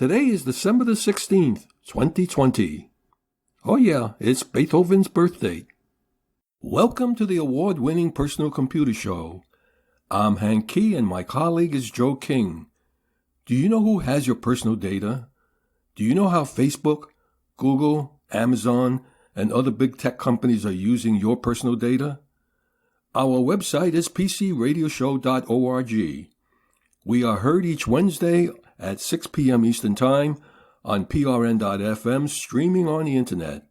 Today is December the 16th, 2020. Oh yeah, it's Beethoven's birthday. Welcome to the award-winning Personal Computer Show. I'm Hank Key and my colleague is Joe King. Do you know who has your personal data? Do you know how Facebook, Google, Amazon, and other big tech companies are using your personal data? Our website is pcradioshow.org. We are heard each Wednesday at 6 p.m. Eastern Time on prn.fm, streaming on the Internet.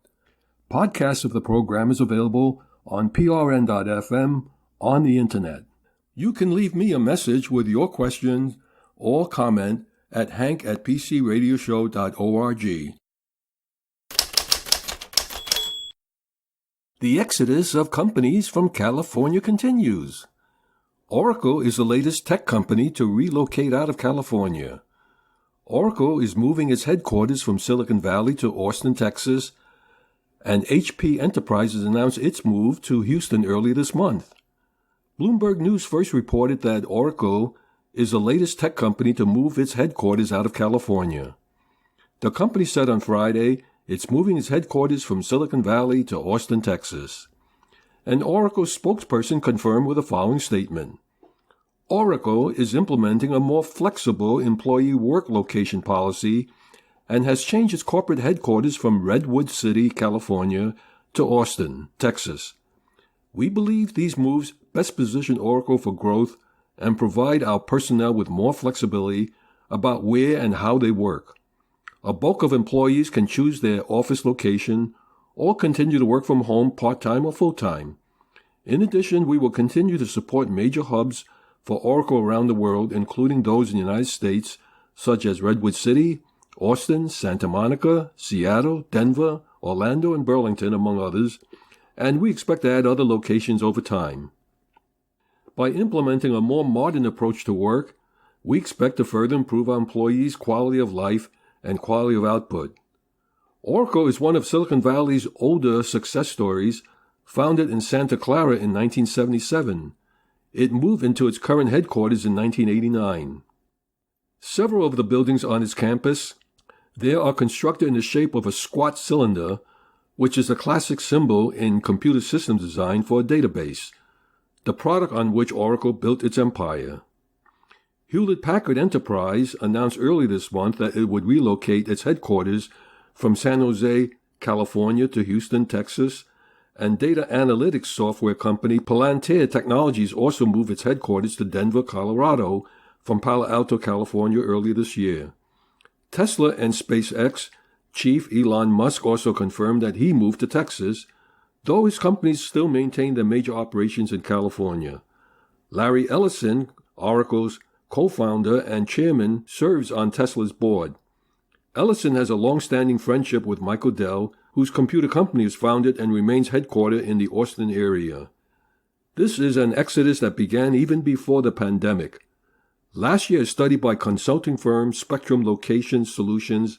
Podcasts of the program is available on prn.fm on the Internet. You can leave me a message with your questions or comment at hank@pcradioshow.org. The exodus of companies from California continues. Oracle is the latest tech company to relocate out of California. Oracle is moving its headquarters from Silicon Valley to Austin, Texas, and HP Enterprises announced its move to Houston earlier this month. Bloomberg News first reported that Oracle is the latest tech company to move its headquarters out of California. The company said on Friday it's moving its headquarters from Silicon Valley to Austin, Texas. An Oracle spokesperson confirmed with the following statement. Oracle is implementing a more flexible employee work location policy and has changed its corporate headquarters from Redwood City, California, to Austin, Texas. We believe these moves best position Oracle for growth and provide our personnel with more flexibility about where and how they work. A bulk of employees can choose their office location or continue to work from home part-time or full-time. In addition, we will continue to support major hubs for Oracle around the world, including those in the United States, such as Redwood City, Austin, Santa Monica, Seattle, Denver, Orlando, and Burlington, among others, and we expect to add other locations over time. By implementing a more modern approach to work, we expect to further improve our employees' quality of life and quality of output. Oracle is one of Silicon Valley's older success stories, founded in Santa Clara in 1977. It moved into its current headquarters in 1989. Several of the buildings on its campus there are constructed in the shape of a squat cylinder, which is a classic symbol in computer systems design for a database, the product on which Oracle built its empire. Hewlett-Packard Enterprise announced early this month that it would relocate its headquarters from San Jose, California to Houston, Texas, and data analytics software company Palantir Technologies also moved its headquarters to Denver, Colorado from Palo Alto, California earlier this year. Tesla and SpaceX chief Elon Musk also confirmed that he moved to Texas, though his companies still maintain their major operations in California. Larry Ellison, Oracle's co-founder and chairman, serves on Tesla's board. Ellison has a long-standing friendship with Michael Dell, whose computer company is founded and remains headquartered in the Austin area. This is an exodus that began even before the pandemic. Last year, a study by consulting firm Spectrum Location Solutions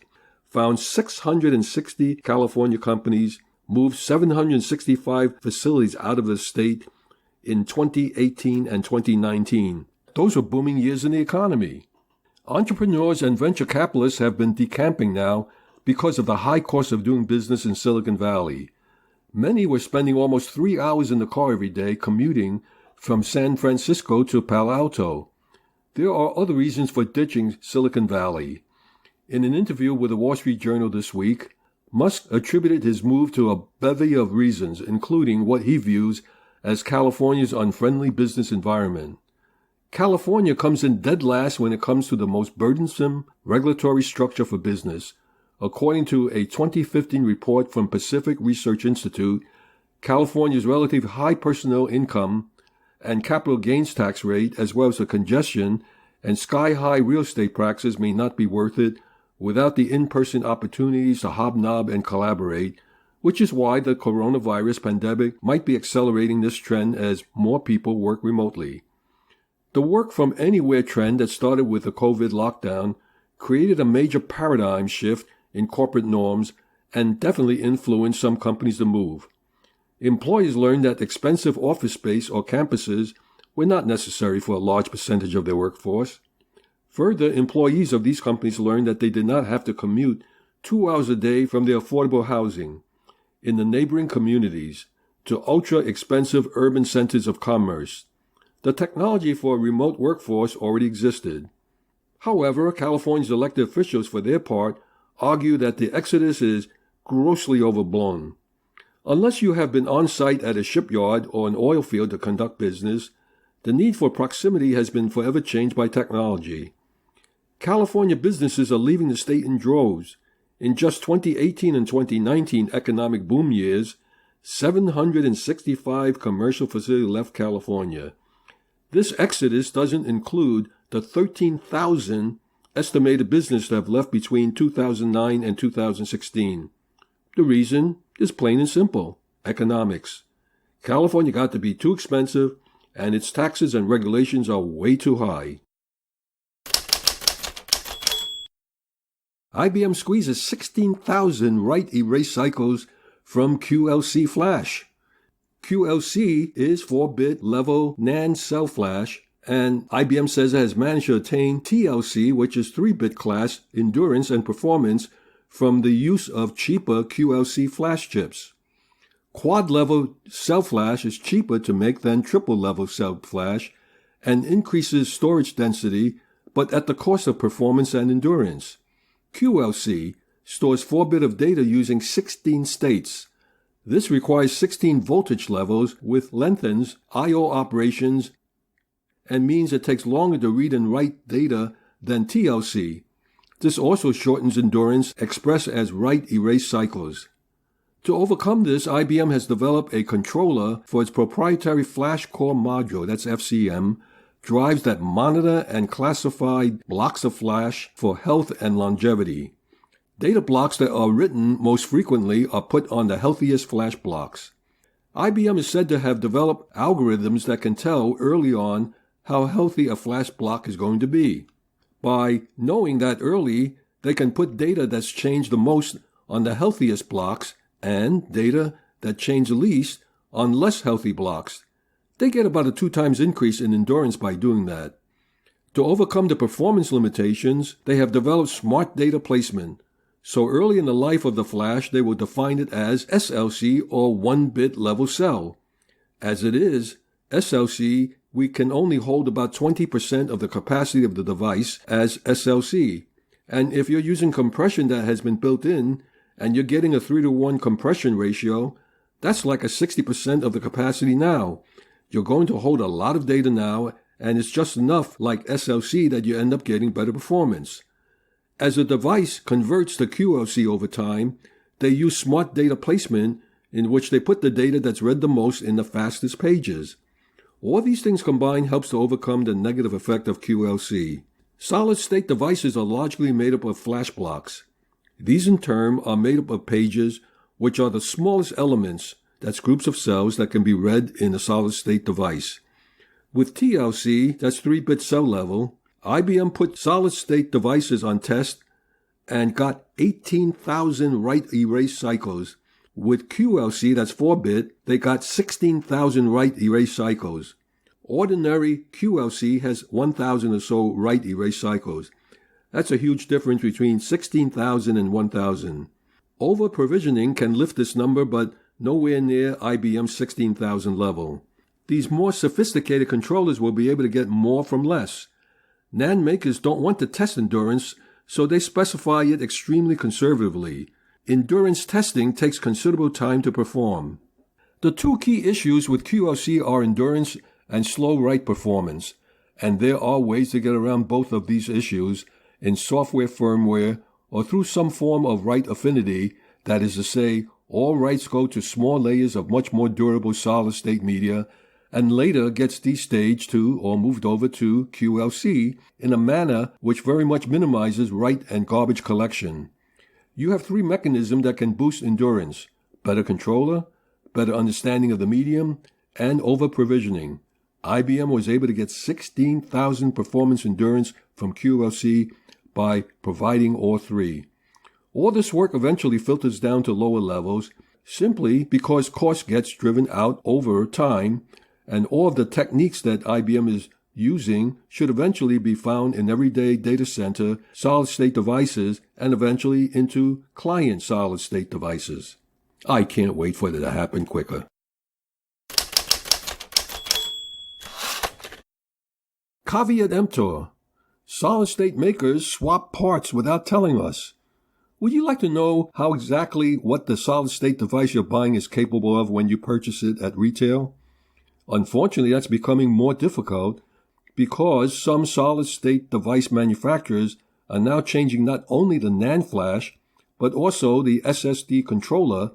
found 660 California companies moved 765 facilities out of the state in 2018 and 2019. Those were booming years in the economy. Entrepreneurs and venture capitalists have been decamping now because of the high cost of doing business in Silicon Valley. Many were spending almost 3 hours in the car every day commuting from San Francisco to Palo Alto. There are other reasons for ditching Silicon Valley. In an interview with the Wall Street Journal this week, Musk attributed his move to a bevy of reasons, including what he views as California's unfriendly business environment. California comes in dead last when it comes to the most burdensome regulatory structure for business. According to a 2015 report from Pacific Research Institute, California's relatively high personal income and capital gains tax rate, as well as the congestion and sky-high real estate practices, may not be worth it without the in-person opportunities to hobnob and collaborate, which is why the coronavirus pandemic might be accelerating this trend as more people work remotely. The work from anywhere trend that started with the COVID lockdown created a major paradigm shift in corporate norms and definitely influenced some companies to move. Employees learned that expensive office space or campuses were not necessary for a large percentage of their workforce. Further, employees of these companies learned that they did not have to commute 2 hours a day from their affordable housing in the neighboring communities to ultra-expensive urban centers of commerce. The technology for a remote workforce already existed. However, California's elected officials, for their part, argue that the exodus is grossly overblown. Unless you have been on site at a shipyard or an oil field to conduct business, the need for proximity has been forever changed by technology. California businesses are leaving the state in droves. In just 2018 and 2019 economic boom years, 765 commercial facilities left California. This exodus doesn't include the 13,000 estimated businesses that have left between 2009 and 2016. The reason is plain and simple: economics. California got to be too expensive, and its taxes and regulations are way too high. IBM squeezes 16,000 write erase cycles from QLC flash. QLC is 4-bit level NAND cell flash, and IBM says it has managed to attain TLC, which is 3-bit class endurance and performance, from the use of cheaper QLC flash chips. Quad-level cell flash is cheaper to make than triple-level cell flash and increases storage density, but at the cost of performance and endurance. QLC stores 4-bit of data using 16 states. This requires 16 voltage levels, which lengthens I/O operations and means it takes longer to read and write data than TLC. This also shortens endurance, expressed as write erase cycles. To overcome this, IBM has developed a controller for its proprietary Flash Core Module, that's FCM, drives that monitor and classify blocks of flash for health and longevity. Data blocks that are written most frequently are put on the healthiest flash blocks. IBM is said to have developed algorithms that can tell early on how healthy a flash block is going to be. By knowing that early, they can put data that's changed the most on the healthiest blocks and data that change the least on less healthy blocks. They get about a 2 times increase in endurance by doing that. To overcome the performance limitations, they have developed smart data placement. So early in the life of the flash, they will define it as SLC, or 1-bit level cell. As it is, SLC, we can only hold about 20% of the capacity of the device as SLC. And if you're using compression that has been built in, and you're getting a 3-to-1 compression ratio, that's like a 60% of the capacity now. You're going to hold a lot of data now, and it's just enough like SLC that you end up getting better performance. As a device converts to QLC over time, they use smart data placement in which they put the data that's read the most in the fastest pages. All these things combined helps to overcome the negative effect of QLC. Solid-state devices are largely made up of flash blocks. These in turn are made up of pages, which are the smallest elements, that's groups of cells that can be read in a solid-state device. With TLC, that's 3-bit cell level, IBM put solid-state devices on test and got 18,000 write erase cycles. With QLC, that's 4-bit, they got 16,000 write erase cycles. Ordinary QLC has 1,000 or so write erase cycles. That's a huge difference between 16,000 and 1,000. Over-provisioning can lift this number, but nowhere near IBM's 16,000 level. These more sophisticated controllers will be able to get more from less. NAND makers don't want to test endurance, so they specify it extremely conservatively. Endurance testing takes considerable time to perform. The 2 key issues with QLC are endurance and slow write performance, and there are ways to get around both of these issues in software firmware or through some form of write affinity, that is to say, all writes go to small layers of much more durable solid-state media and later gets destaged to or moved over to QLC in a manner which very much minimizes write and garbage collection. You have 3 mechanisms that can boost endurance: better controller, better understanding of the medium, and over-provisioning. IBM was able to get 16,000 performance endurance from QLC by providing all 3. All this work eventually filters down to lower levels simply because cost gets driven out over time, and all of the techniques that IBM is using should eventually be found in everyday data center solid-state devices and eventually into client solid-state devices. I can't wait for it to happen quicker. Caveat emptor. Solid-state makers swap parts without telling us. Would you like to know how exactly what the solid-state device you're buying is capable of when you purchase it at retail? Unfortunately, that's becoming more difficult because some solid-state device manufacturers are now changing not only the NAND flash, but also the SSD controller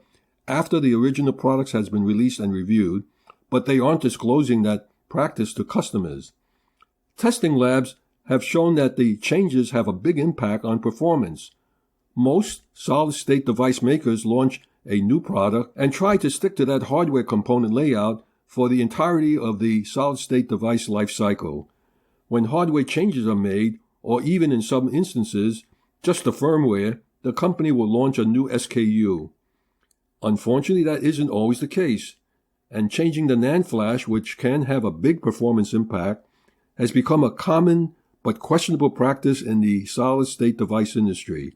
after the original products has been released and reviewed, but they aren't disclosing that practice to customers. Testing labs have shown that the changes have a big impact on performance. Most solid-state device makers launch a new product and try to stick to that hardware component layout for the entirety of the solid-state device life cycle. When hardware changes are made, or even in some instances, just the firmware, the company will launch a new SKU. Unfortunately, that isn't always the case, and changing the NAND flash, which can have a big performance impact, has become a common but questionable practice in the solid-state device industry.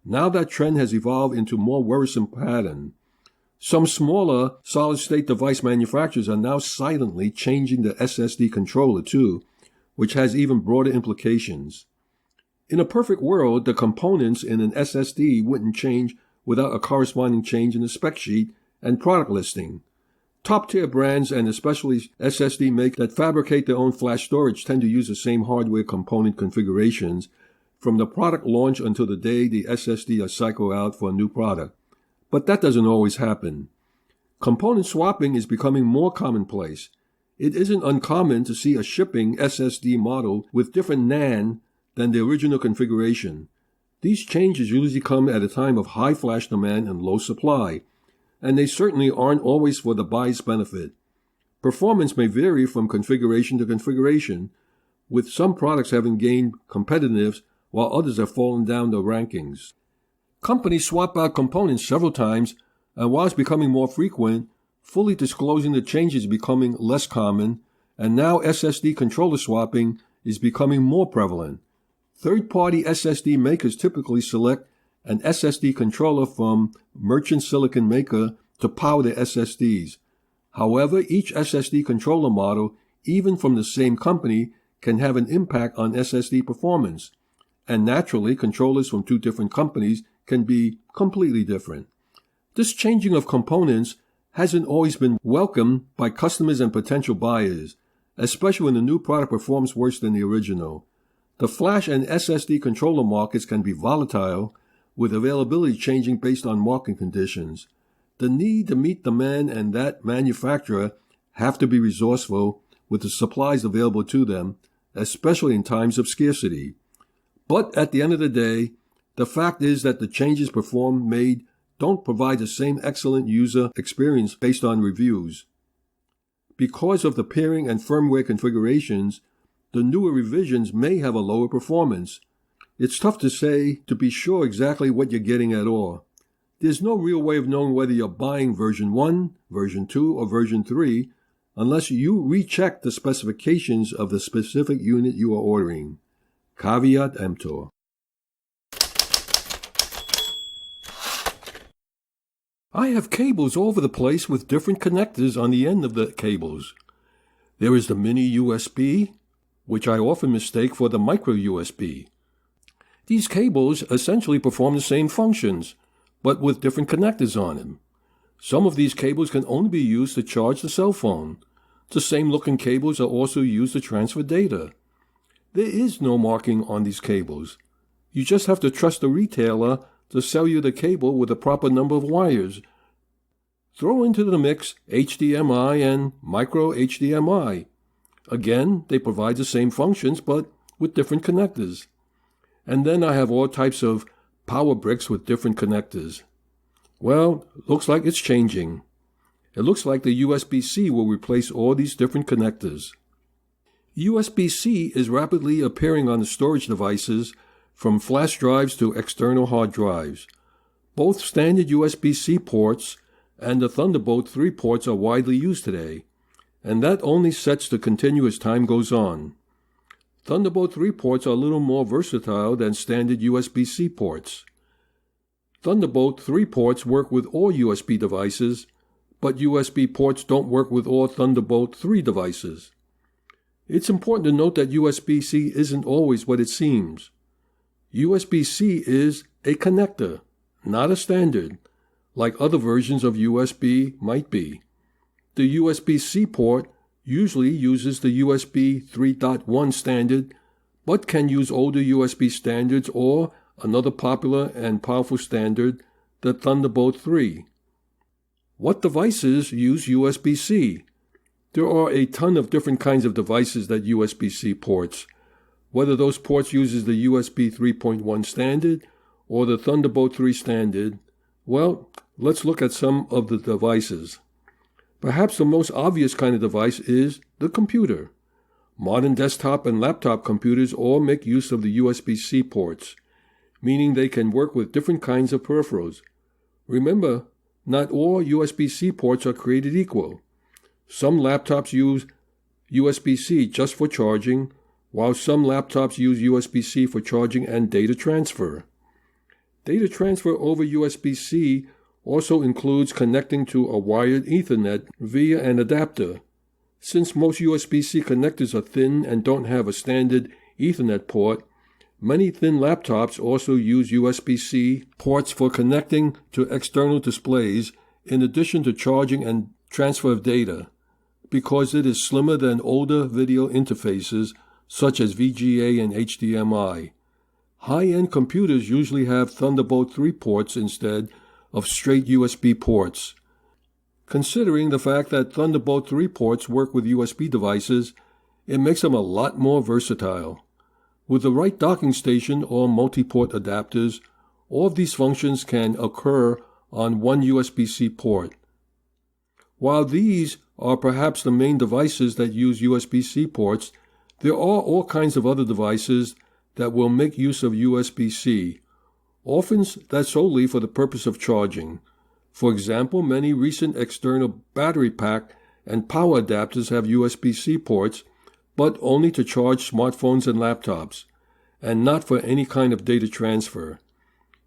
Now that trend has evolved into a more worrisome pattern. Some smaller solid-state device manufacturers are now silently changing the SSD controller too, which has even broader implications. In a perfect world, the components in an SSD wouldn't change without a corresponding change in the spec sheet and product listing. Top-tier brands and especially SSD makers that fabricate their own flash storage tend to use the same hardware component configurations from the product launch until the day the SSD is cycled out for a new product. But that doesn't always happen. Component swapping is becoming more commonplace. It isn't uncommon to see a shipping SSD model with different NAND than the original configuration. These changes usually come at a time of high flash demand and low supply, and they certainly aren't always for the buyer's benefit. Performance may vary from configuration to configuration, with some products having gained competitiveness while others have fallen down the rankings. Companies swap out components several times, and while it's becoming more frequent, fully disclosing the changes is becoming less common, and now SSD controller swapping is becoming more prevalent. Third-party SSD makers typically select an SSD controller from merchant silicon maker to power their SSDs. However, each SSD controller model, even from the same company, can have an impact on SSD performance. And naturally, controllers from two different companies can be completely different. This changing of components hasn't always been welcomed by customers and potential buyers, especially when the new product performs worse than the original. The flash and SSD controller markets can be volatile, with availability changing based on market conditions. The need to meet demand and that manufacturer have to be resourceful with the supplies available to them, especially in times of scarcity. But at the end of the day, the fact is that the changes made don't provide the same excellent user experience based on reviews. Because of the pairing and firmware configurations, the newer revisions may have a lower performance. It's tough to say to be sure exactly what you're getting at all. There's no real way of knowing whether you're buying version 1, version 2, or version 3 unless you recheck the specifications of the specific unit you are ordering. Caveat emptor. I have cables all over the place with different connectors on the end of the cables. There is the mini USB, which I often mistake for the micro USB. These cables essentially perform the same functions, but with different connectors on them. Some of these cables can only be used to charge the cell phone. The same looking cables are also used to transfer data. There is no marking on these cables. You just have to trust the retailer to sell you the cable with the proper number of wires. Throw into the mix HDMI and micro HDMI. Again, they provide the same functions, but with different connectors. And then I have all types of power bricks with different connectors. Well, looks like it's changing. It looks like the USB-C will replace all these different connectors. USB-C is rapidly appearing on the storage devices from flash drives to external hard drives. Both standard USB-C ports and the Thunderbolt 3 ports are widely used today. and that only sets to continue as time goes on. Thunderbolt 3 ports are a little more versatile than standard USB-C ports. Thunderbolt 3 ports work with all USB devices, but USB ports don't work with all Thunderbolt 3 devices. It's important to note that USB-C isn't always what it seems. USB-C is a connector, not a standard, like other versions of USB might be. The USB-C port usually uses the USB 3.1 standard, but can use older USB standards or another popular and powerful standard, the Thunderbolt 3. What devices use USB-C? There are a ton of different kinds of devices that USB-C ports. Whether those ports uses the USB 3.1 standard or the Thunderbolt 3 standard, well, let's look at some of the devices. Perhaps the most obvious kind of device is the computer. Modern desktop and laptop computers all make use of the USB-C ports, meaning they can work with different kinds of peripherals. Remember, not all USB-C ports are created equal. Some laptops use USB-C just for charging, while some laptops use USB-C for charging and data transfer. Data transfer over USB-C also includes connecting to a wired Ethernet via an adapter. Since most USB-C connectors are thin and don't have a standard Ethernet port, many thin laptops also use USB-C ports for connecting to external displays in addition to charging and transfer of data, because it is slimmer than older video interfaces such as VGA and HDMI. High-end computers usually have Thunderbolt 3 ports instead of straight USB ports. Considering the fact that Thunderbolt 3 ports work with USB devices, it makes them a lot more versatile. With the right docking station or multi-port adapters, all of these functions can occur on one USB-C port. While these are perhaps the main devices that use USB-C ports, there are all kinds of other devices that will make use of USB-C, often that's solely for the purpose of charging. For example, many recent external battery pack and power adapters have USB-C ports, but only to charge smartphones and laptops, and not for any kind of data transfer.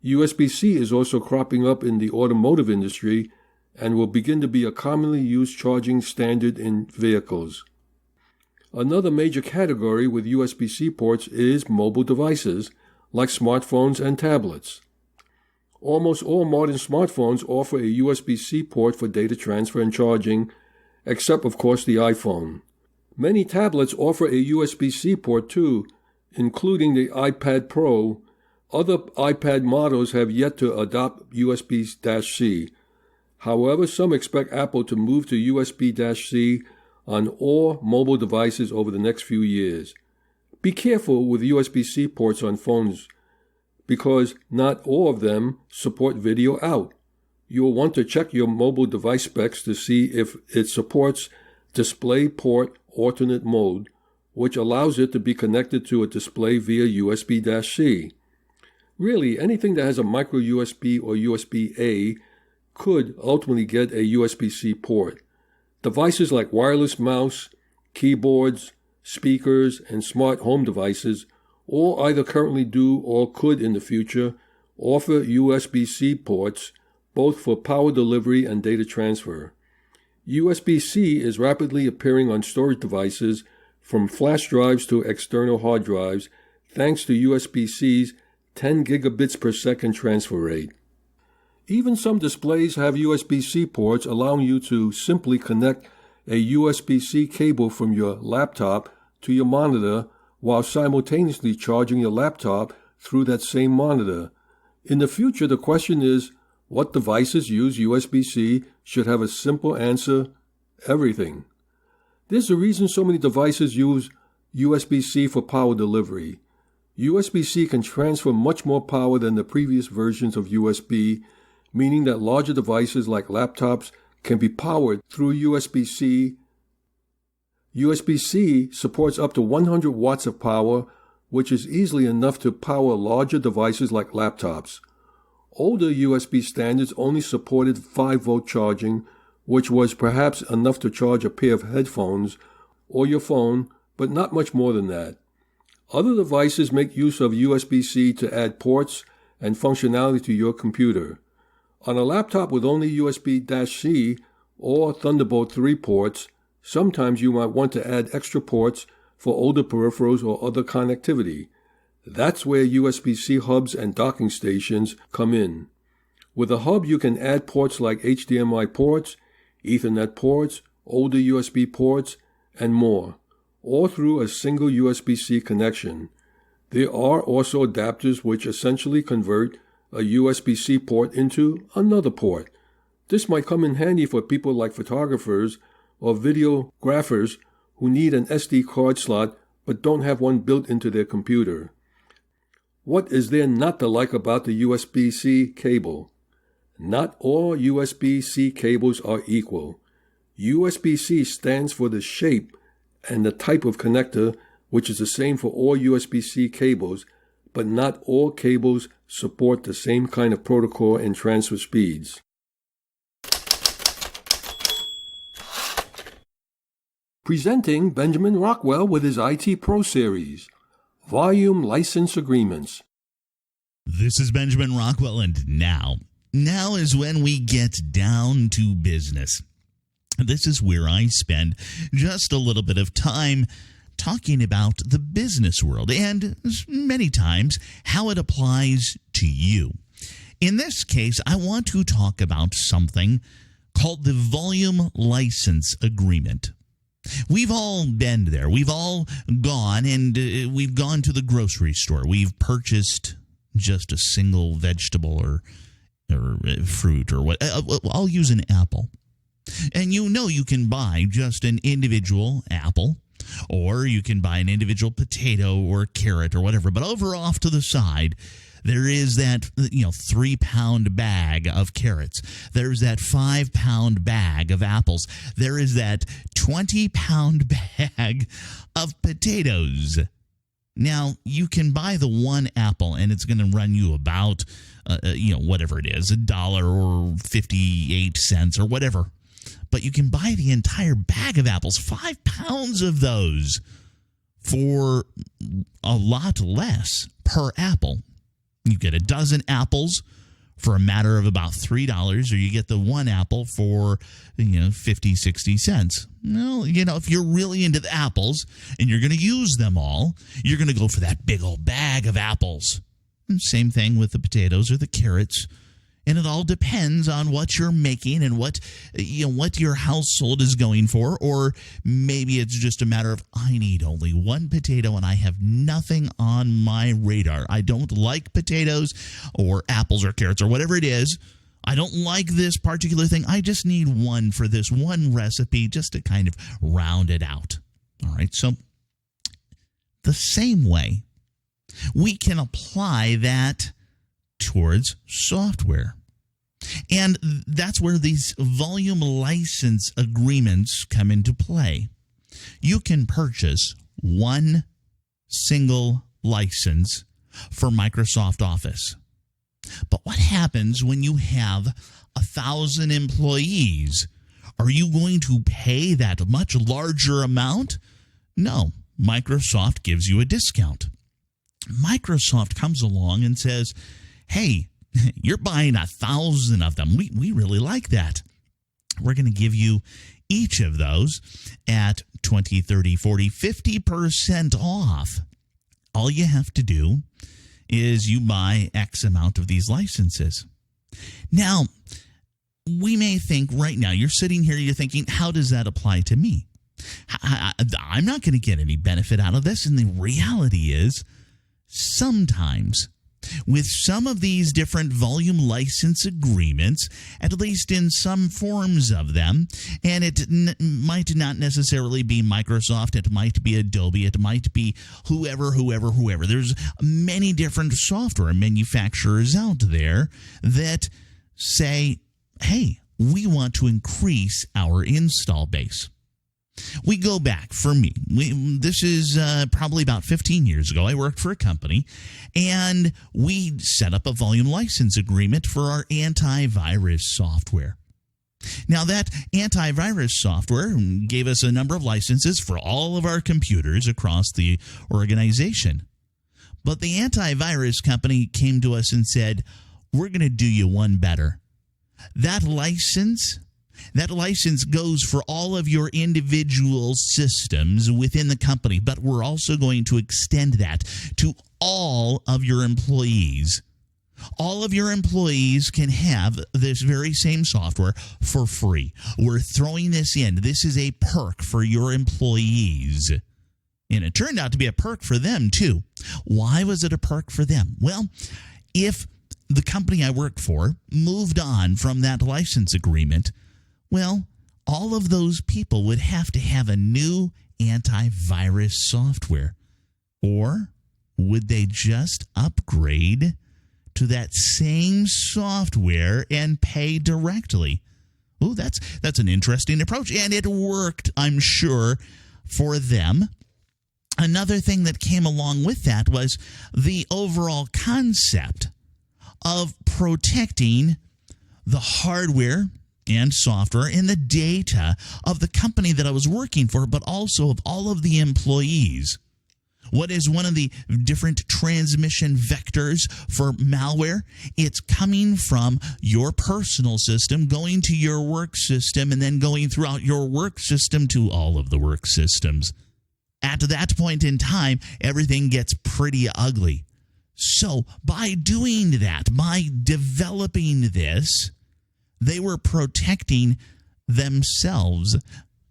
USB-C is also cropping up in the automotive industry and will begin to be a commonly used charging standard in vehicles. Another major category with USB-C ports is mobile devices, like smartphones and tablets. Almost all modern smartphones offer a USB-C port for data transfer and charging, except of course the iPhone. Many tablets offer a USB-C port too, including the iPad Pro. Other iPad models have yet to adopt USB-C. However, some expect Apple to move to USB-C on all mobile devices over the next few years. Be careful with USB-C ports on phones, because not all of them support video out. You'll want to check your mobile device specs to see if it supports DisplayPort alternate mode, which allows it to be connected to a display via USB-C. Really, anything that has a micro USB or USB-A could ultimately get a USB-C port. Devices like wireless mouse, keyboards, speakers, and smart home devices all either currently do or could in the future offer USB-C ports, both for power delivery and data transfer. USB-C is rapidly appearing on storage devices from flash drives to external hard drives, thanks to USB-C's 10 gigabits per second transfer rate. Even some displays have USB-C ports, allowing you to simply connect a USB-C cable from your laptop to your monitor while simultaneously charging your laptop through that same monitor. In the future, the question is, what devices use USB-C should have a simple answer: everything. There's a reason so many devices use USB-C for power delivery. USB-C can transfer much more power than the previous versions of USB, meaning that larger devices like laptops can be powered through USB-C. USB-C supports up to 100 watts of power, which is easily enough to power larger devices like laptops. Older USB standards only supported 5-volt charging, which was perhaps enough to charge a pair of headphones or your phone, but not much more than that. Other devices make use of USB-C to add ports and functionality to your computer. On a laptop with only USB-C or Thunderbolt 3 ports, sometimes you might want to add extra ports for older peripherals or other connectivity. That's where USB-C hubs and docking stations come in. With a hub, you can add ports like HDMI ports, Ethernet ports, older USB ports, and more, all through a single USB-C connection. There are also adapters which essentially convert a USB-C port into another port. This might come in handy for people like photographers or videographers who need an SD card slot but don't have one built into their computer. What is there not to like about the USB-C cable? Not all USB-C cables are equal. USB-C stands for the shape and the type of connector, which is the same for all USB-C cables, but not all cables support the same kind of protocol and transfer speeds. Presenting Benjamin Rockwell with his IT Pro Series, Volume License Agreements. This is Benjamin Rockwell, and now is when we get down to business. This is where I spend just a little bit of time talking about the business world and many times how it applies to you. In this case, I want to talk about something called the Volume License Agreement. We've all been there. We've all gone and we've gone to the grocery store. We've purchased just a single vegetable or fruit or what. I'll use an apple. And you can buy just an individual apple, or you can buy an individual potato or carrot or whatever. But over off to the side, there is that 3-pound bag of carrots. There's that 5-pound bag of apples. There is that 20-pound bag of potatoes. Now, you can buy the one apple, and it's going to run you about, whatever it is, $1 or 58 cents or whatever. But you can buy the entire bag of apples, 5 pounds of those, for a lot less per apple. You get a dozen apples for a matter of about $3, or you get the one apple for 50, 60 cents. Well, if you're really into the apples and you're going to use them all, you're going to go for that big old bag of apples. And same thing with the potatoes or the carrots. And it all depends on what you're making and what your household is going for. Or maybe it's just a matter of, I need only one potato and I have nothing on my radar. I don't like potatoes or apples or carrots or whatever it is. I don't like this particular thing. I just need one for this one recipe just to kind of round it out. All right, so the same way, we can apply that towards software. And that's where these volume license agreements come into play. You can purchase one single license for Microsoft Office. But what happens when you have 1,000 employees? Are you going to pay that much larger amount? No, Microsoft gives you a discount. Microsoft comes along and says, hey, you're buying 1,000 of them. We really like that. We're going to give you each of those at 20, 30, 40, 50% off. All you have to do is you buy X amount of these licenses. Now, we may think right now, you're sitting here, you're thinking, how does that apply to me? I'm not going to get any benefit out of this. And the reality is, sometimes with some of these different volume license agreements, at least in some forms of them, and it might not necessarily be Microsoft, it might be Adobe, it might be whoever. There's many different software manufacturers out there that say, hey, we want to increase our install base. We go back, for me, this is probably about 15 years ago. I worked for a company, and we set up a volume license agreement for our antivirus software. Now, that antivirus software gave us a number of licenses for all of our computers across the organization. But the antivirus company came to us and said, we're going to do you one better. That license goes for all of your individual systems within the company, but we're also going to extend that to all of your employees. All of your employees can have this very same software for free. We're throwing this in. This is a perk for your employees. And it turned out to be a perk for them, too. Why was it a perk for them? Well, if the company I work for moved on from that license agreement, well, all of those people would have to have a new antivirus software. Or would they just upgrade to that same software and pay directly? Oh, that's an interesting approach, and it worked, I'm sure, for them. Another thing that came along with that was the overall concept of protecting the hardware and software and the data of the company that I was working for, but also of all of the employees. What is one of the different transmission vectors for malware? It's coming from your personal system, going to your work system, and then going throughout your work system to all of the work systems. At that point in time, everything gets pretty ugly. So by doing that, by developing this, they were protecting themselves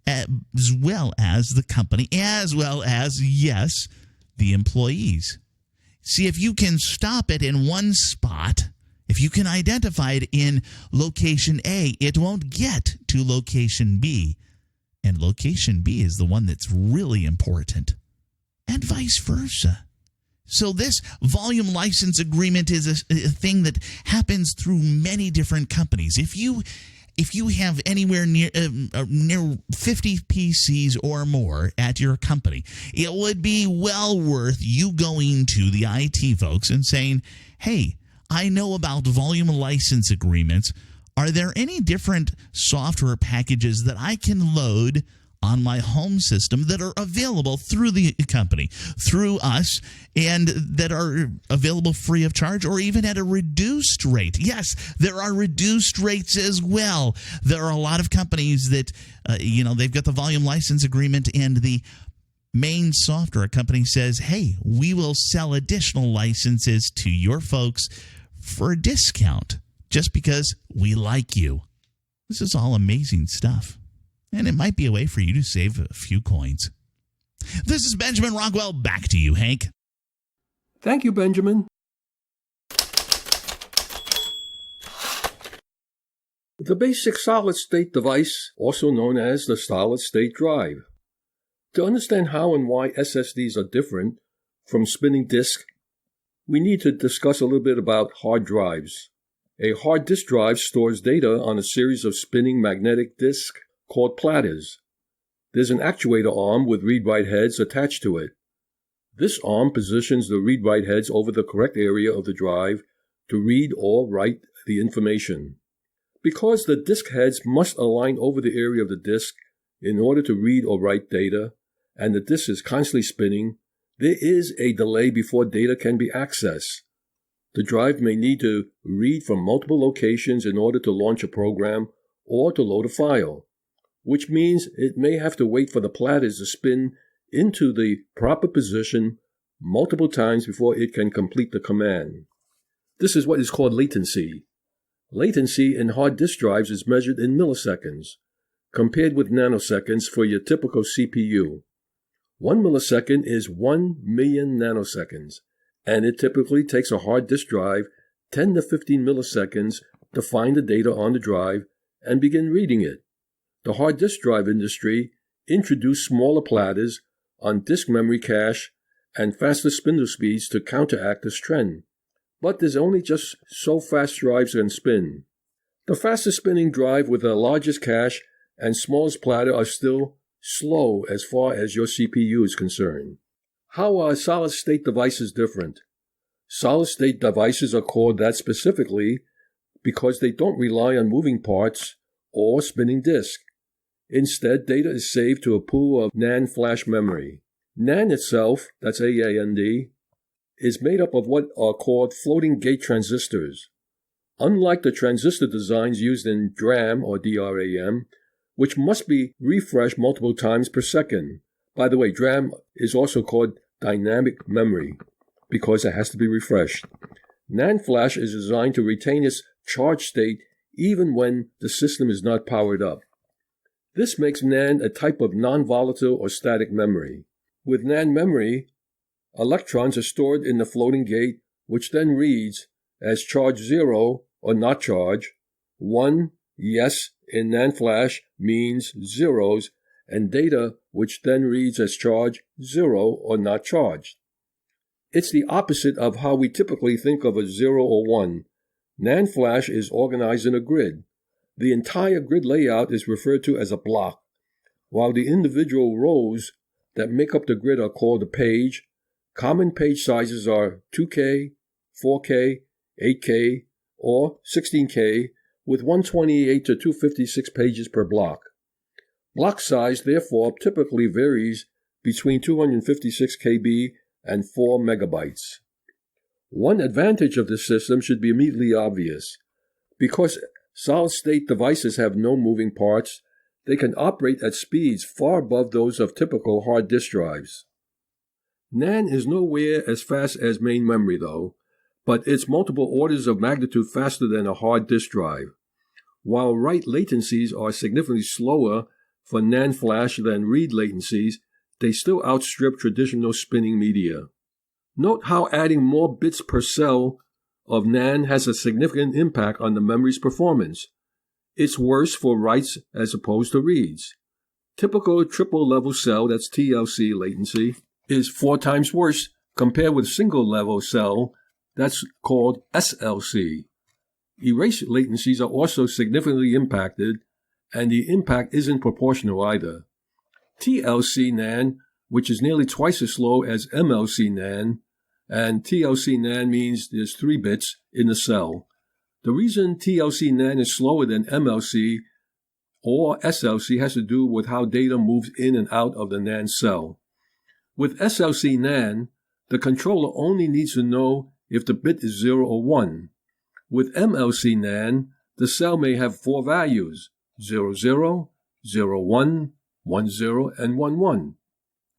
as well as the company, as well as, yes, the employees. See, if you can stop it in one spot, if you can identify it in location A, it won't get to location B. And location B is the one that's really important, and vice versa. So this volume license agreement is a thing that happens through many different companies. If you have anywhere near 50 PCs or more at your company, it would be well worth you going to the IT folks and saying, hey, I know about volume license agreements. Are there any different software packages that I can load on my home system that are available through the company, through us, and that are available free of charge or even at a reduced rate? Yes, there are reduced rates as well. There are a lot of companies that, they've got the volume license agreement, and the main software company says, hey, we will sell additional licenses to your folks for a discount just because we like you. This is all amazing stuff. And it might be a way for you to save a few coins. This is Benjamin Rockwell. Back to you, Hank. Thank you, Benjamin. The basic solid-state device, also known as the solid-state drive. To understand how and why SSDs are different from spinning disk, we need to discuss a little bit about hard drives. A hard disk drive stores data on a series of spinning magnetic disks called platters. There's an actuator arm with read-write heads attached to it. This arm positions the read-write heads over the correct area of the drive to read or write the information. Because the disk heads must align over the area of the disk in order to read or write data, and the disk is constantly spinning, there is a delay before data can be accessed. The drive may need to read from multiple locations in order to launch a program or to load a file, which means it may have to wait for the platters to spin into the proper position multiple times before it can complete the command. This is what is called latency. Latency in hard disk drives is measured in milliseconds, compared with nanoseconds for your typical CPU. 1 millisecond is 1 million nanoseconds, and it typically takes a hard disk drive 10 to 15 milliseconds to find the data on the drive and begin reading it. The hard disk drive industry introduced smaller platters on disk memory cache and faster spindle speeds to counteract this trend. But there's only just so fast drives can spin. The fastest spinning drive with the largest cache and smallest platter are still slow as far as your CPU is concerned. How are solid-state devices different? Solid-state devices are called that specifically because they don't rely on moving parts or spinning disk. Instead, data is saved to a pool of NAND flash memory. NAND itself, that's AAND, is made up of what are called floating gate transistors. Unlike the transistor designs used in DRAM or DRAM, which must be refreshed multiple times per second. By the way, DRAM is also called dynamic memory because it has to be refreshed. NAND flash is designed to retain its charged state even when the system is not powered up. This makes NAND a type of non-volatile or static memory. With NAND memory, electrons are stored in the floating gate, which then reads as charge 0 or not charged. 1, yes, in NAND flash means zeros, and data which then reads as charge 0 or not charged. It's the opposite of how we typically think of a 0 or 1. NAND flash is organized in a grid. The entire grid layout is referred to as a block, while the individual rows that make up the grid are called a page. Common page sizes are 2K, 4K, 8K, or 16K, with 128 to 256 pages per block. Block size, therefore, typically varies between 256 KB and 4 megabytes. One advantage of this system should be immediately obvious. Because solid-state devices have no moving parts, they can operate at speeds far above those of typical hard disk drives. NAND is nowhere as fast as main memory, though, but it's multiple orders of magnitude faster than a hard disk drive. While write latencies are significantly slower for NAND flash than read latencies, they still outstrip traditional spinning media. Note how adding more bits per cell of NAND has a significant impact on the memory's performance. It's worse for writes as opposed to reads. Typical triple-level cell, that's TLC latency, is 4 times worse compared with single-level cell, that's called SLC. Erase latencies are also significantly impacted, and the impact isn't proportional either. TLC NAND, which is nearly twice as slow as MLC NAND, and TLC NAND means there's 3 bits in the cell. The reason TLC NAND is slower than MLC or SLC has to do with how data moves in and out of the NAND cell. With SLC NAND, the controller only needs to know if the bit is 0 or 1. With MLC NAND, the cell may have 4 values, 00, 01, 10, and 11.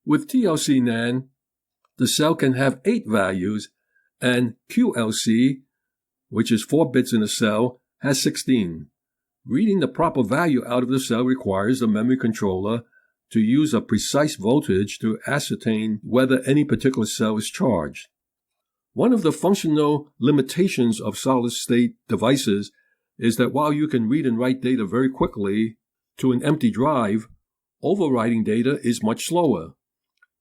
With TLC NAND, the cell can have 8 values, and QLC, which is 4 bits in a cell, has 16. Reading the proper value out of the cell requires the memory controller to use a precise voltage to ascertain whether any particular cell is charged. One of the functional limitations of solid-state devices is that while you can read and write data very quickly to an empty drive, overwriting data is much slower.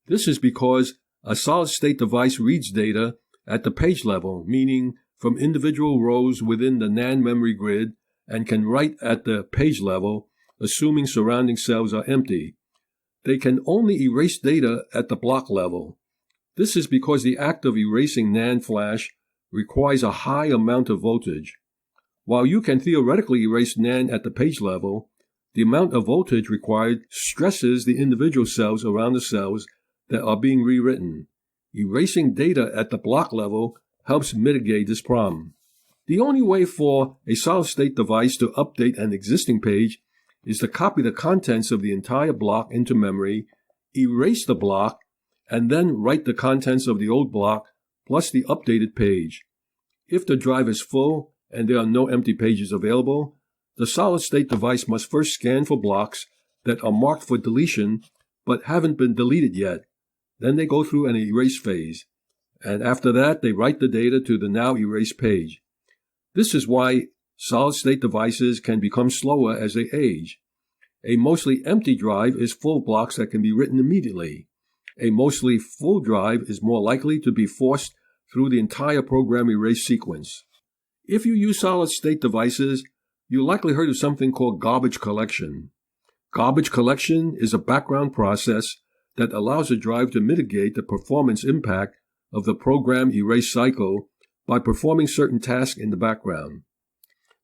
This is because a solid-state device reads data at the page level, meaning from individual rows within the NAND memory grid, and can write at the page level, assuming surrounding cells are empty. They can only erase data at the block level. This is because the act of erasing NAND flash requires a high amount of voltage. While you can theoretically erase NAND at the page level, the amount of voltage required stresses the individual cells around the cells that are being rewritten. Erasing data at the block level helps mitigate this problem. The only way for a solid-state device to update an existing page is to copy the contents of the entire block into memory, erase the block, and then write the contents of the old block plus the updated page. If the drive is full and there are no empty pages available, the solid-state device must first scan for blocks that are marked for deletion but haven't been deleted yet. Then they go through an erase phase, and after that they write the data to the now erased page. This is why solid-state devices can become slower as they age. A mostly empty drive is full of blocks that can be written immediately. A mostly full drive is more likely to be forced through the entire program erase sequence. If you use solid-state devices, you likely heard of something called garbage collection. Garbage collection is a background process that allows a drive to mitigate the performance impact of the program erase cycle by performing certain tasks in the background.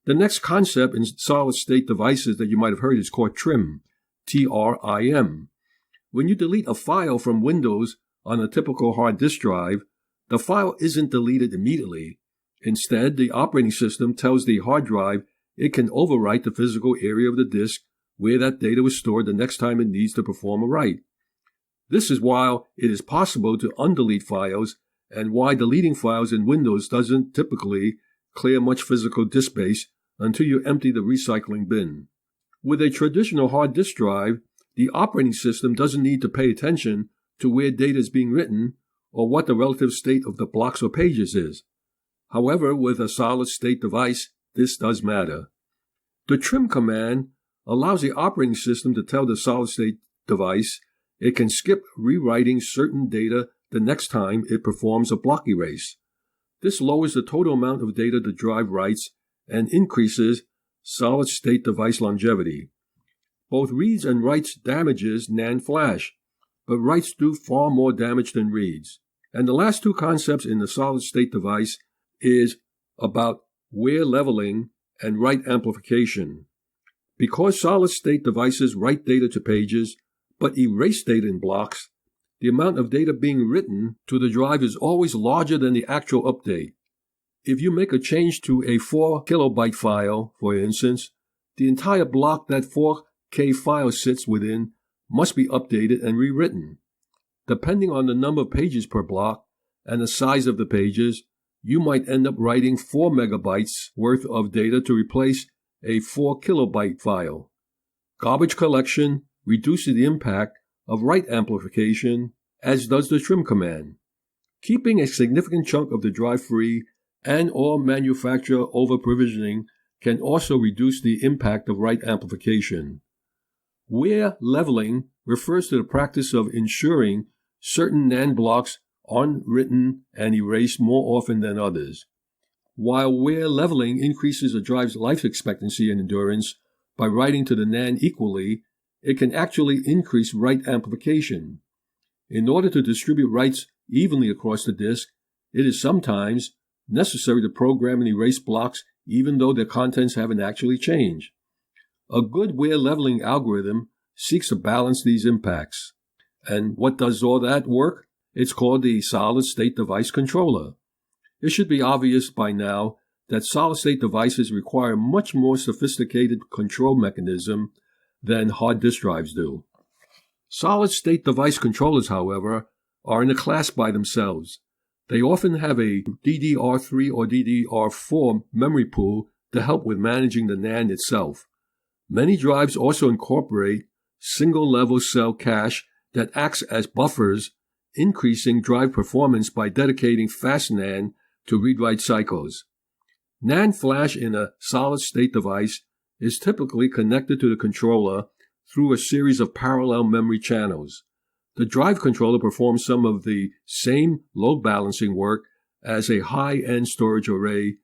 The next concept in solid-state devices that you might have heard is called TRIM, T-R-I-M. When you delete a file from Windows on a typical hard disk drive, the file isn't deleted immediately. Instead, the operating system tells the hard drive it can overwrite the physical area of the disk where that data was stored the next time it needs to perform a write. This is why it is possible to undelete files and why deleting files in Windows doesn't typically clear much physical disk space until you empty the recycling bin. With a traditional hard disk drive, the operating system doesn't need to pay attention to where data is being written or what the relative state of the blocks or pages is. However, with a solid-state device, this does matter. The trim command allows the operating system to tell the solid-state device it can skip rewriting certain data the next time it performs a block erase. This lowers the total amount of data the drive writes and increases solid-state device longevity. Both reads and writes damages NAND flash, but writes do far more damage than reads. And the last two concepts in the solid-state device is about wear leveling and write amplification. Because solid-state devices write data to pages, but erase data in blocks, the amount of data being written to the drive is always larger than the actual update. If you make a change to a 4 kilobyte file, for instance, the entire block that 4K file sits within must be updated and rewritten. Depending on the number of pages per block and the size of the pages, you might end up writing 4 megabytes worth of data to replace a 4 kilobyte file. Garbage collection reduces the impact of write amplification, as does the trim command. Keeping a significant chunk of the drive free and or manufacturer over-provisioning can also reduce the impact of write amplification. Wear leveling refers to the practice of ensuring certain NAND blocks are written and erased more often than others. While wear leveling increases a drive's life expectancy and endurance by writing to the NAND equally, it can actually increase write amplification. In order to distribute writes evenly across the disk, it is sometimes necessary to program and erase blocks even though their contents haven't actually changed. A good wear leveling algorithm seeks to balance these impacts. And what does all that work? It's called the solid-state device controller. It should be obvious by now that solid-state devices require much more sophisticated control mechanism than hard disk drives do. Solid-state device controllers, however, are in a class by themselves. They often have a DDR3 or DDR4 memory pool to help with managing the NAND itself. Many drives also incorporate single-level cell cache that acts as buffers, increasing drive performance by dedicating fast NAND to read-write cycles. NAND flash in a solid-state device is typically connected to the controller through a series of parallel memory channels. The drive controller performs some of the same load balancing work as a high-end storage array,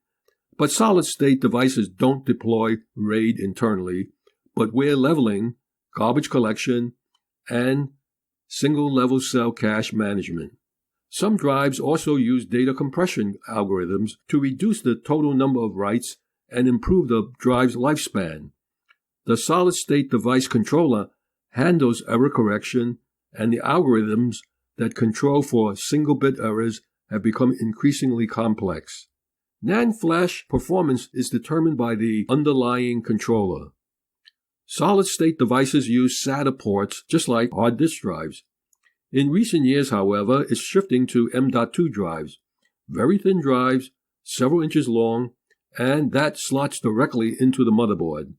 but solid-state devices don't deploy RAID internally, but wear leveling, garbage collection, and single-level cell cache management. Some drives also use data compression algorithms to reduce the total number of writes and improve the drive's lifespan. The solid-state device controller handles error correction, and the algorithms that control for single-bit errors have become increasingly complex. NAND flash performance is determined by the underlying controller. Solid-state devices use SATA ports just like hard disk drives. In recent years, however, it's shifting to M.2 drives, very thin drives, several inches long, and that slots directly into the motherboard.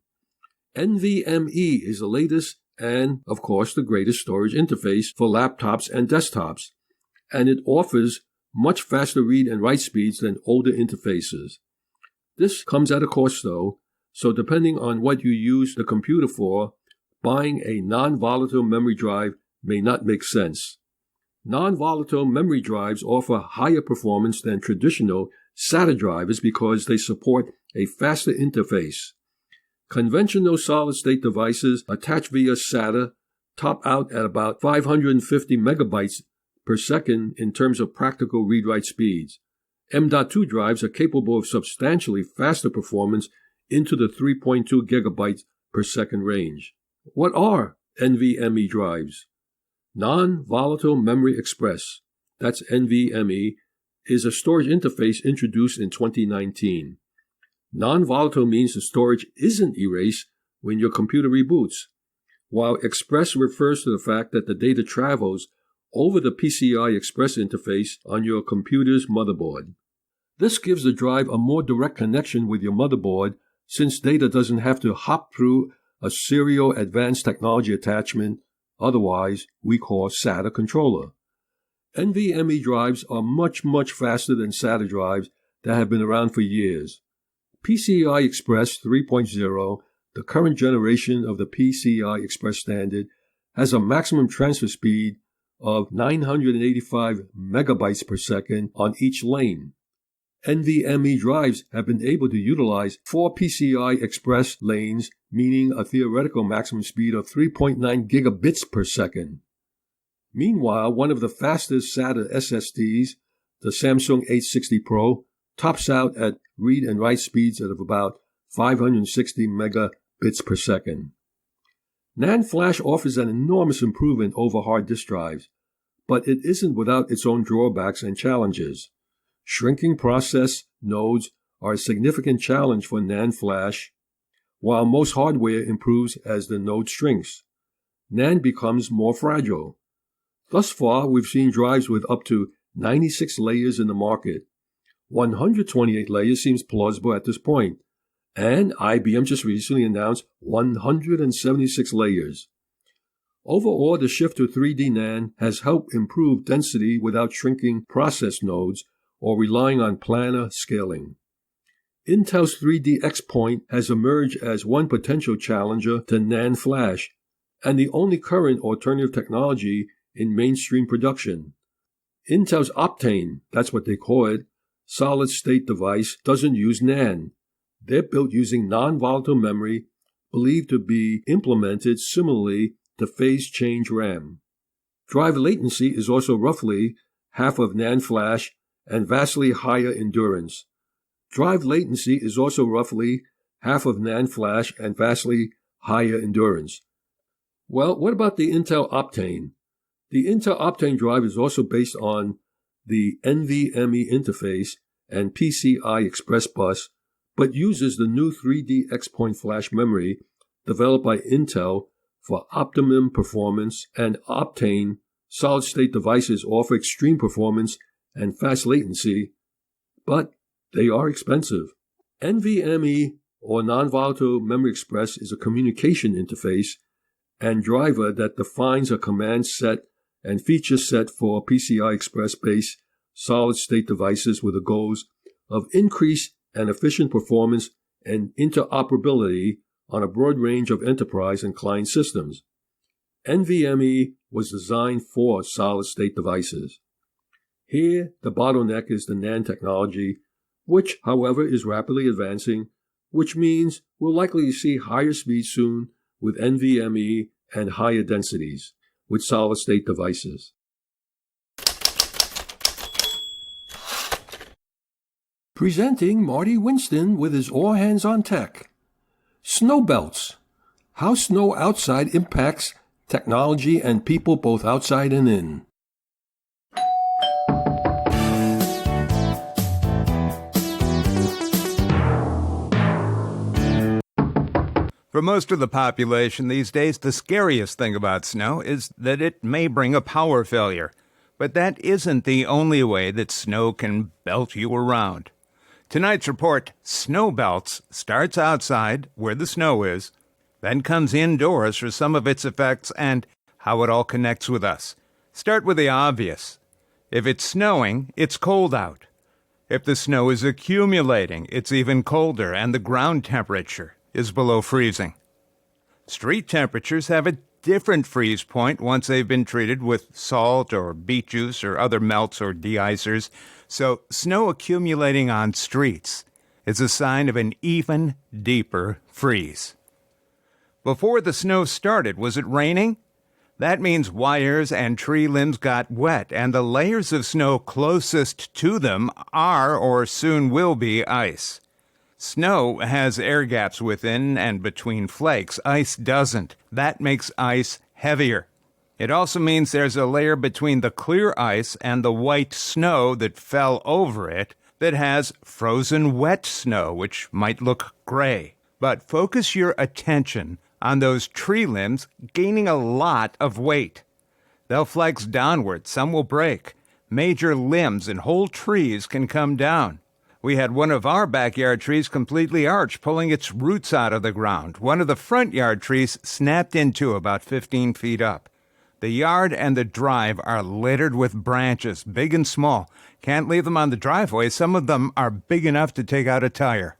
Nvme is the latest and, of course, the greatest storage interface for laptops and desktops, and it offers much faster read and write speeds than older interfaces. This comes at a cost, though, so depending on what you use the computer for, buying a non-volatile memory drive may not make sense. Non-volatile memory drives offer higher performance than traditional SATA drivers because they support a faster interface. Conventional solid-state devices attached via SATA top out at about 550 megabytes per second in terms of practical read-write speeds. M.2 drives are capable of substantially faster performance into the 3.2 gigabytes per second range. What are NVMe drives? Non-Volatile Memory Express, that's NVMe, is a storage interface introduced in 2019. Non-volatile means the storage isn't erased when your computer reboots, while Express refers to the fact that the data travels over the PCI Express interface on your computer's motherboard. This gives the drive a more direct connection with your motherboard since data doesn't have to hop through a serial advanced technology attachment, otherwise we call SATA controller. NVMe drives are much faster than SATA drives that have been around for years. PCI Express 3.0, the current generation of the PCI Express standard, has a maximum transfer speed of 985 megabytes per second on each lane. NVMe drives have been able to utilize 4 PCI Express lanes, meaning a theoretical maximum speed of 3.9 gigabits per second. Meanwhile, one of the fastest SATA SSDs, the Samsung 860 Pro, tops out at read and write speeds of about 560 megabits per second. NAND flash offers an enormous improvement over hard disk drives, but it isn't without its own drawbacks and challenges. Shrinking process nodes are a significant challenge for NAND flash, while most hardware improves as the node shrinks. NAND becomes more fragile. Thus far, we've seen drives with up to 96 layers in the market. 128 layers seems plausible at this point, and IBM just recently announced 176 layers. Overall, the shift to 3D NAND has helped improve density without shrinking process nodes or relying on planar scaling. Intel's 3D X-Point has emerged as one potential challenger to NAND flash, and the only current alternative technology in mainstream production. Intel's Optane, that's what they call it, solid-state device doesn't use NAND. They're built using non-volatile memory, believed to be implemented similarly to phase-change RAM. Drive latency is also roughly half of NAND flash and vastly higher endurance. Drive latency is also roughly half of NAND flash and vastly higher endurance. Well, what about the Intel Optane? The Intel Optane drive is also based on the NVMe interface and PCI Express bus, but uses the new 3D X-Point flash memory developed by Intel for optimum performance, and Optane solid-state devices offer extreme performance and fast latency, but they are expensive. NVMe, or Non-Volatile Memory Express, is a communication interface and driver that defines a command set and feature set for PCI Express-based solid-state devices with the goals of increased and efficient performance and interoperability on a broad range of enterprise and client systems. NVMe was designed for solid-state devices. Here, the bottleneck is the NAND technology, which, however, is rapidly advancing, which means we'll likely see higher speeds soon with NVMe and higher densities with solid-state devices. Presenting Marty Winston with his All Hands on Tech. Snow belts. How snow outside impacts technology and people both outside and in. For most of the population these days, the scariest thing about snow is that it may bring a power failure. But that isn't the only way that snow can belt you around. Tonight's report, Snow Belts, starts outside, where the snow is, then comes indoors for some of its effects and how it all connects with us. Start with the obvious. If it's snowing, it's cold out. If the snow is accumulating, it's even colder, and the ground temperature is below freezing. Street temperatures have a different freeze point once they've been treated with salt or beet juice or other melts or de-icers, so snow accumulating on streets is a sign of an even deeper freeze. Before the snow started, was it raining? That means wires and tree limbs got wet, and the layers of snow closest to them are or soon will be ice. Snow has air gaps within and between flakes. Ice doesn't. That makes ice heavier. It also means there's a layer between the clear ice and the white snow that fell over it that has frozen wet snow, which might look gray. But focus your attention on those tree limbs gaining a lot of weight. They'll flex downward. Some will break. Major limbs and whole trees can come down. We had one of our backyard trees completely arch, pulling its roots out of the ground. One of the front yard trees snapped in two about 15 feet up. The yard and the drive are littered with branches, big and small. Can't leave them on the driveway. Some of them are big enough to take out a tire.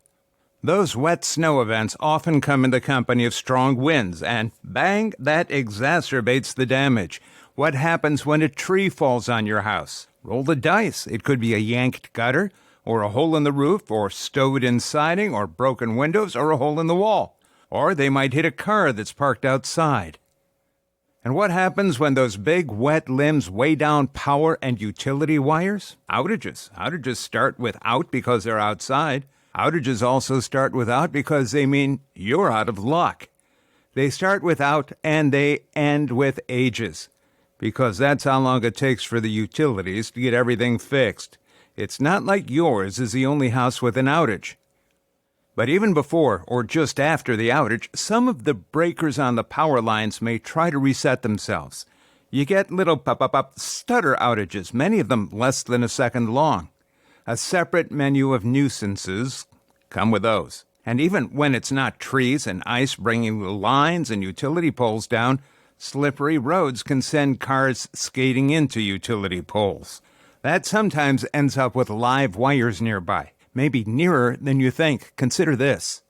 Those wet snow events often come in the company of strong winds, and bang, that exacerbates the damage. What happens when a tree falls on your house? Roll the dice. It could be a yanked gutter, or a hole in the roof, or stowed-in siding, or broken windows, or a hole in the wall. Or they might hit a car that's parked outside. And what happens when those big, wet limbs weigh down power and utility wires? Outages. Outages start without because they're outside. Outages also start without because they mean you're out of luck. They start without and they end with ages, because that's how long it takes for the utilities to get everything fixed. It's not like yours is the only house with an outage. But even before or just after the outage, some of the breakers on the power lines may try to reset themselves. You get little pop-up stutter outages, many of them less than a second long. A separate menu of nuisances come with those. And even when it's not trees and ice bringing the lines and utility poles down, slippery roads can send cars skating into utility poles. That sometimes ends up with live wires nearby, maybe nearer than you think. Consider this.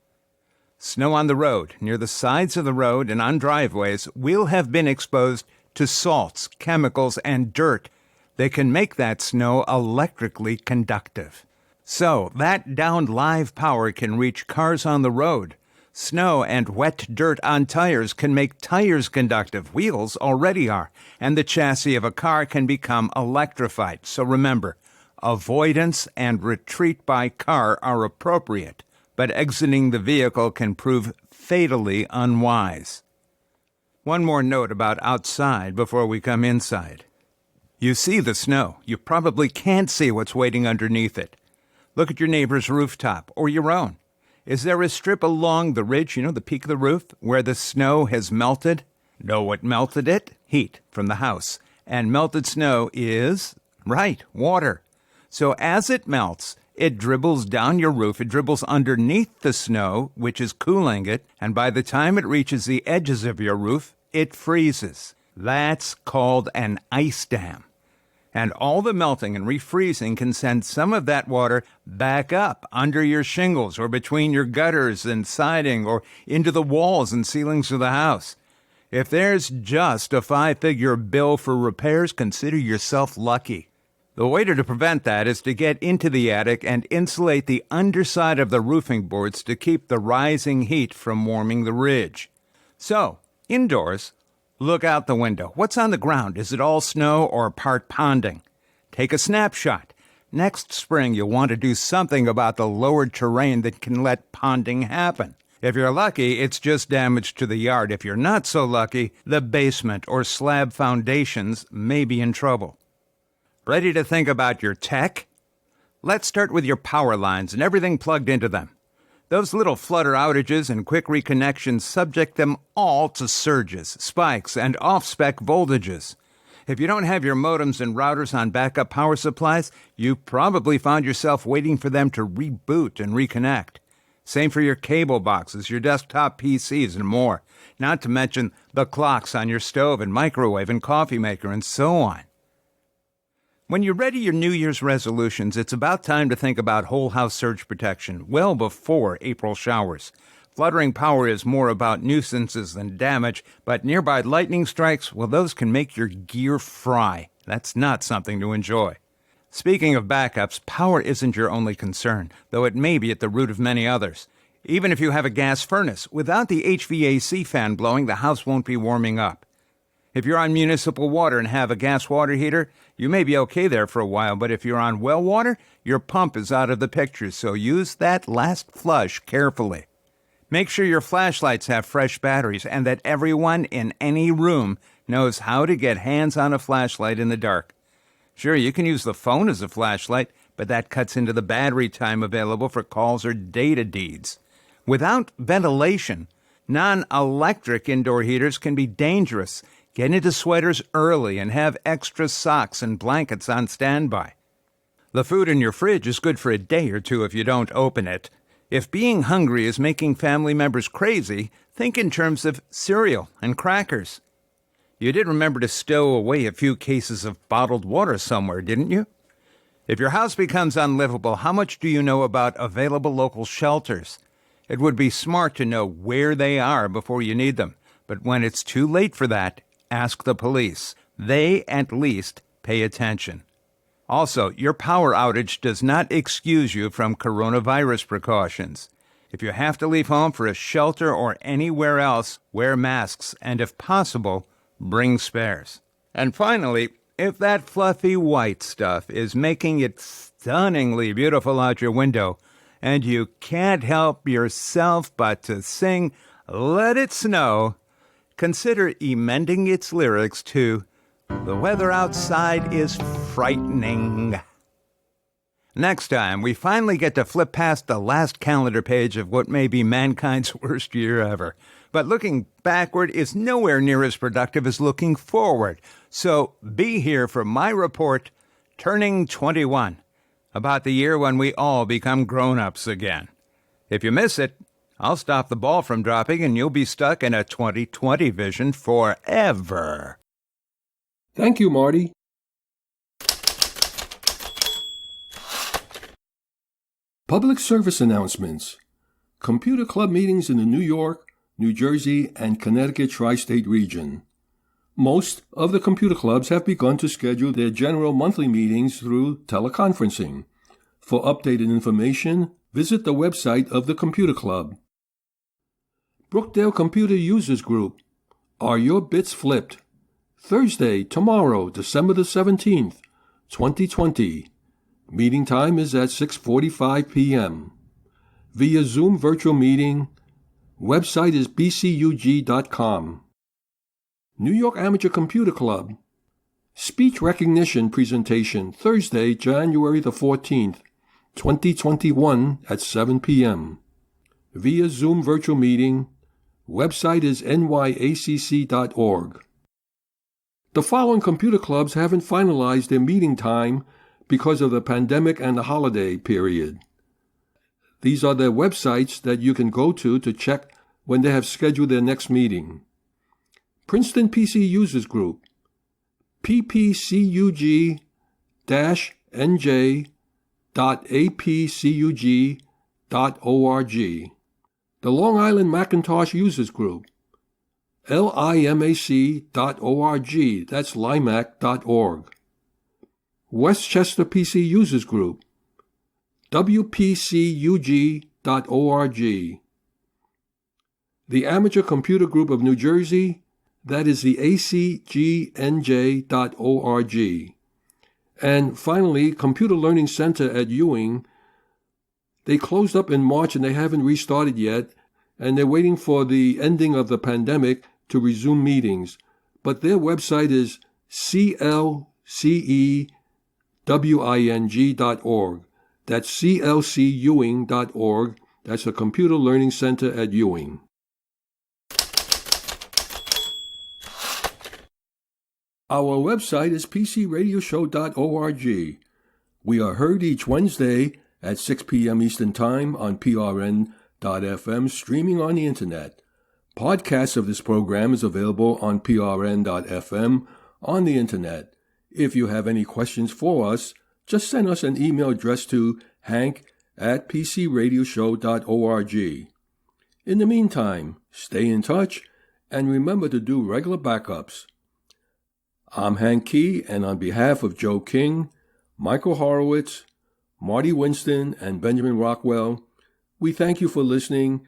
Snow on the road, near the sides of the road and on driveways, will have been exposed to salts, chemicals, and dirt. They can make that snow electrically conductive. So, that downed live power can reach cars on the road. Snow and wet dirt on tires can make tires conductive. Wheels already are. And the chassis of a car can become electrified. So remember, avoidance and retreat by car are appropriate, but exiting the vehicle can prove fatally unwise. One more note about outside before we come inside. You see the snow. You probably can't see what's waiting underneath it. Look at your neighbor's rooftop or your own. Is there a strip along the ridge, the peak of the roof, where the snow has melted? Know what melted it? Heat from the house. And melted snow is, right, water. So as it melts, it dribbles down your roof. It dribbles underneath the snow, which is cooling it. And by the time it reaches the edges of your roof, it freezes. That's called an ice dam. And all the melting and refreezing can send some of that water back up under your shingles or between your gutters and siding or into the walls and ceilings of the house. If there's just a 5-figure bill for repairs, consider yourself lucky. The way to prevent that is to get into the attic and insulate the underside of the roofing boards to keep the rising heat from warming the ridge. So, indoors, look out the window. What's on the ground? Is it all snow or part ponding? Take a snapshot. Next spring, you'll want to do something about the lowered terrain that can let ponding happen. If you're lucky, it's just damage to the yard. If you're not so lucky, the basement or slab foundations may be in trouble. Ready to think about your tech? Let's start with your power lines and everything plugged into them. Those little flutter outages and quick reconnections subject them all to surges, spikes, and off-spec voltages. If you don't have your modems and routers on backup power supplies, you probably found yourself waiting for them to reboot and reconnect. Same for your cable boxes, your desktop PCs, and more. Not to mention the clocks on your stove and microwave and coffee maker and so on. When you ready your New Year's resolutions, it's about time to think about whole house surge protection well before April showers. Fluttering power is more about nuisances than damage, but nearby lightning strikes, well, those can make your gear fry. That's not something to enjoy. Speaking of backups, power isn't your only concern, though it may be at the root of many others. Even if you have a gas furnace, without the HVAC fan blowing, the house won't be warming up. If you're on municipal water and have a gas water heater, you may be okay there for a while, but if you're on well water, your pump is out of the picture, so use that last flush carefully. Make sure your flashlights have fresh batteries and that everyone in any room knows how to get hands on a flashlight in the dark. Sure, you can use the phone as a flashlight, but that cuts into the battery time available for calls or data deeds. Without ventilation, non-electric indoor heaters can be dangerous. Get into sweaters early and have extra socks and blankets on standby. The food in your fridge is good for a day or two if you don't open it. If being hungry is making family members crazy, think in terms of cereal and crackers. You did remember to stow away a few cases of bottled water somewhere, didn't you? If your house becomes unlivable, how much do you know about available local shelters? It would be smart to know where they are before you need them. But when it's too late for that, ask the police. They at least pay attention. Also, your power outage does not excuse you from coronavirus precautions. If you have to leave home for a shelter or anywhere else, wear masks and, if possible, bring spares. And finally, if that fluffy white stuff is making it stunningly beautiful out your window, and you can't help yourself but to sing "Let It Snow," consider amending its lyrics to "The weather outside is frightening." Next time, we finally get to flip past the last calendar page of what may be mankind's worst year ever. But looking backward is nowhere near as productive as looking forward. So be here for my report, Turning 21, about the year when we all become grown-ups again. If you miss it, I'll stop the ball from dropping and you'll be stuck in a 2020 vision forever. Thank you, Marty. Public service announcements. Computer club meetings in the New York, New Jersey, and Connecticut tri-state region. Most of the computer clubs have begun to schedule their general monthly meetings through teleconferencing. For updated information, visit the website of the computer club. Brookdale Computer Users Group. Are your bits flipped? Thursday, tomorrow, December the 17th, 2020. Meeting time is at 6:45 p.m. Via Zoom virtual meeting. Website is bcug.com. New York Amateur Computer Club. Speech recognition presentation Thursday, January the 14th, 2021 at 7 p.m. Via Zoom virtual meeting. Website is nyacc.org. The following computer clubs haven't finalized their meeting time because of the pandemic and the holiday period. These are their websites that you can go to check when they have scheduled their next meeting. Princeton PC Users Group, ppcug-nj.apcug.org. The Long Island Macintosh Users Group, limac.org, that's limac.org. Westchester PC Users Group, wpcug.org. The Amateur Computer Group of New Jersey, that is the acgnj.org. And finally, Computer Learning Center at Ewing. They closed up in March and they haven't restarted yet, and they're waiting for the ending of the pandemic to resume meetings. But their website is clcewing.org. That's clcewing.org. That's a Computer Learning Center at Ewing. Our website is pcradioshow.org. We are heard each Wednesday at 6 p.m. Eastern Time on prn.fm, streaming on the Internet. Podcasts of this program is available on prn.fm on the Internet. If you have any questions for us, just send us an email address to hank@pcradioshow.org. In the meantime, stay in touch and remember to do regular backups. I'm Hank Key, and on behalf of Joe King, Michael Horowitz, Marty Winston, and Benjamin Rockwell, we thank you for listening.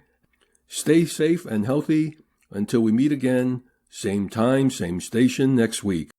Stay safe and healthy until we meet again. Same time, same station next week.